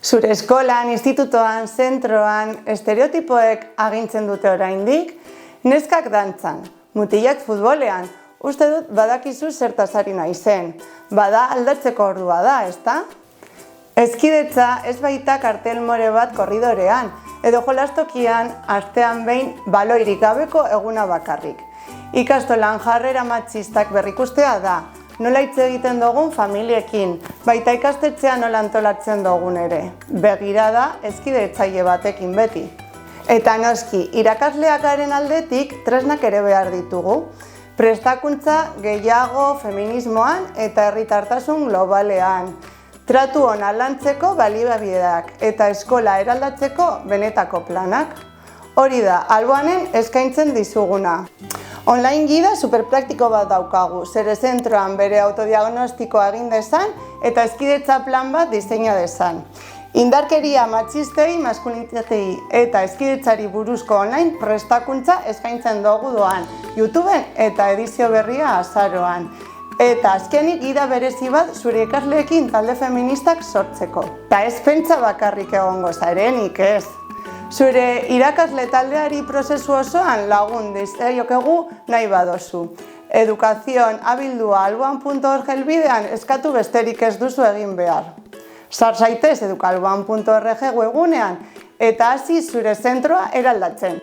Zure eskolan, institutoan, zentroan, estereotipoek agintzen dute oraindik, neskak dantzan, mutilak futbolean, uste dut badakizu zertaz ari naizen, bada aldatzeko ordua da, ezta? Hezkidetza ez baita kartel more bat korridorean, edo jolastokian astean behin baloirik gabeko eguna bakarrik. Ikastolan jarrera matxistak berrikustea da, nola hitz egiten dugun familiekin, baita ikastetxean nola antolatzen dugun ere. Begirada hezkidetzaile batekin beti. Eta noski, irakasleak garen aldetik tresnak ere behar ditugu. Prestakuntza gehiago feminismoan eta herritartasun globalean. Tratu ona lantzeko baliabideak eta eskola eraldatzeko benetako planak. Hori da, Alboanen eskaintzen dizuguna. Online gida superpraktiko bat daukagu, zere zentroan bere autodiagnostikoa egin dezan eta hezkidetza plan bat diseina dezan. Indarkeria matxistei, maskulinitatei eta hezkidetzari buruzko online prestakuntza eskaintzen dugu doan, YouTubeen eta edizio berria azaroan. Eta azkenik gida berezi bat zure ikasleekin talde feministak sortzeko. Ta ez pentsa bakarrik egongo zarenik ez. Zure irakasle taldeari prozesu osoan lagun dizaiokegu nahi badozu. Educación abildua alboan.org helbidean eskatu besterik ez duzu egin behar. Sar zaitez educalboan.org webgunean eta hasi zure zentroa eraldatzen.